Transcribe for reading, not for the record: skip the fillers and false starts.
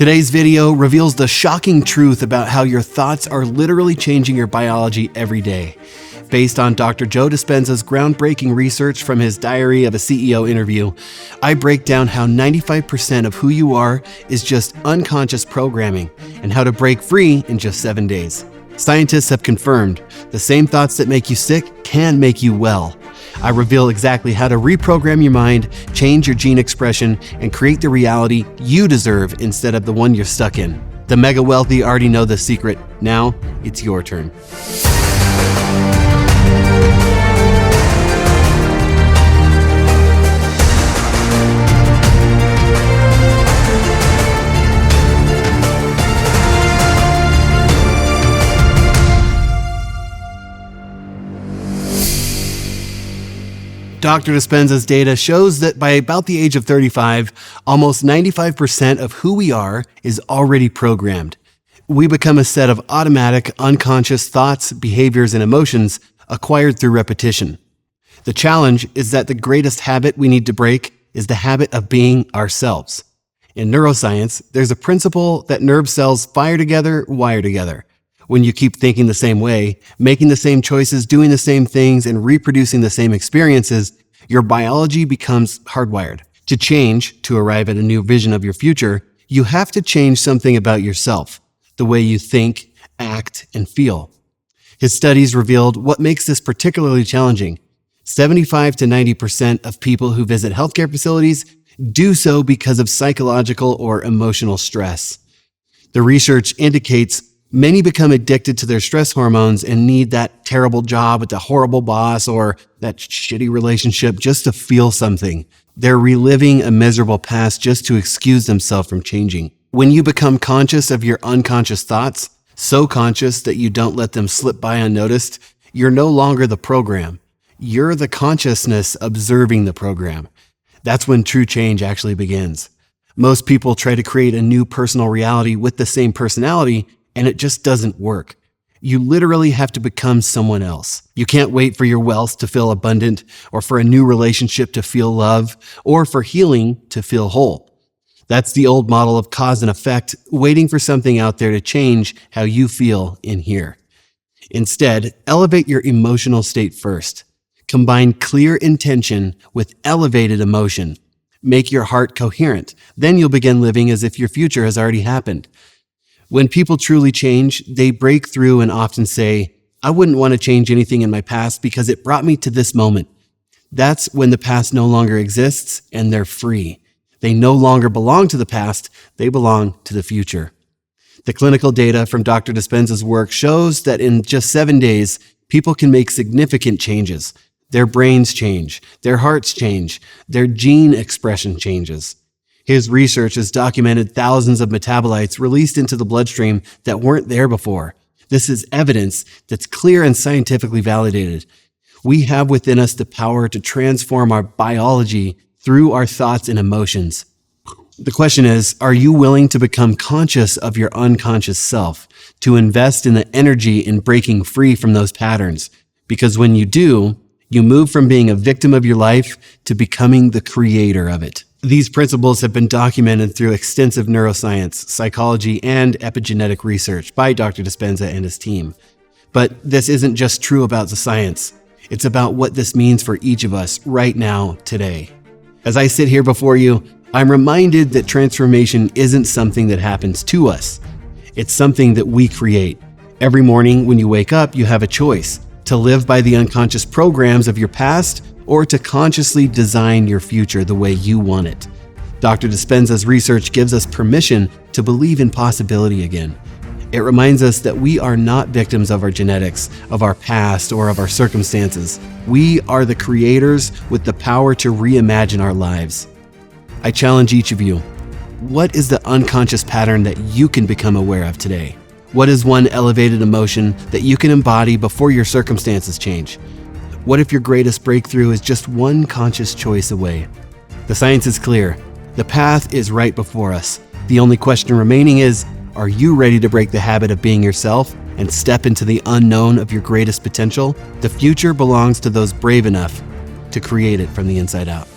Today's video reveals the shocking truth about how your thoughts are literally changing your biology every day. Based on Dr. Joe Dispenza's groundbreaking research from his Diary of a CEO interview, I break down how 95% of who you are is just unconscious programming and how to break free in just 7 days. Scientists have confirmed the same thoughts that make you sick can make you well. I reveal exactly how to reprogram your mind, change your gene expression, and create the reality you deserve instead of the one you're stuck in. The mega wealthy already know the secret. Now it's your turn. Dr. Dispenza's data shows that by about the age of 35, almost 95% of who we are is already programmed. We become a set of automatic, unconscious thoughts, behaviors, and emotions acquired through repetition. The challenge is that the greatest habit we need to break is the habit of being ourselves. In neuroscience, there's a principle that nerve cells fire together, wire together. When you keep thinking the same way, making the same choices, doing the same things, and reproducing the same experiences, your biology becomes hardwired. To change, to arrive at a new vision of your future, you have to change something about yourself, the way you think, act, and feel. His studies revealed what makes this particularly challenging. 75 to 90% of people who visit healthcare facilities do so because of psychological or emotional stress. The research indicates many become addicted to their stress hormones and need that terrible job with the horrible boss or that shitty relationship just to feel something. They're reliving a miserable past just to excuse themselves from changing. When you become conscious of your unconscious thoughts, so conscious that you don't let them slip by unnoticed, you're no longer the program. You're the consciousness observing the program. That's when true change actually begins. Most people try to create a new personal reality with the same personality, and it just doesn't work. You literally have to become someone else. You can't wait for your wealth to feel abundant, or for a new relationship to feel love, or for healing to feel whole. That's the old model of cause and effect, waiting for something out there to change how you feel in here. Instead, elevate your emotional state first. Combine clear intention with elevated emotion. Make your heart coherent. Then you'll begin living as if your future has already happened. When people truly change, they break through and often say, I wouldn't want to change anything in my past because it brought me to this moment. That's when the past no longer exists and they're free. They no longer belong to the past, they belong to the future. The clinical data from Dr. Dispenza's work shows that in just 7 days, people can make significant changes. Their brains change, their hearts change, their gene expression changes. His research has documented thousands of metabolites released into the bloodstream that weren't there before. This is evidence that's clear and scientifically validated. We have within us the power to transform our biology through our thoughts and emotions. The question is, are you willing to become conscious of your unconscious self, to invest in the energy in breaking free from those patterns? Because when you do, you move from being a victim of your life to becoming the creator of it. These principles have been documented through extensive neuroscience, psychology, and epigenetic research by Dr. Dispenza and his team. But this isn't just true about the science. It's about what this means for each of us right now, today. As I sit here before you, I'm reminded that transformation isn't something that happens to us. It's something that we create. Every morning when you wake up, you have a choice to live by the unconscious programs of your past or to consciously design your future the way you want it. Dr. Dispenza's research gives us permission to believe in possibility again. It reminds us that we are not victims of our genetics, of our past, or of our circumstances. We are the creators with the power to reimagine our lives. I challenge each of you. What is the unconscious pattern that you can become aware of today? What is one elevated emotion that you can embody before your circumstances change? What if your greatest breakthrough is just one conscious choice away? The science is clear. The path is right before us. The only question remaining is, are you ready to break the habit of being yourself and step into the unknown of your greatest potential? The future belongs to those brave enough to create it from the inside out.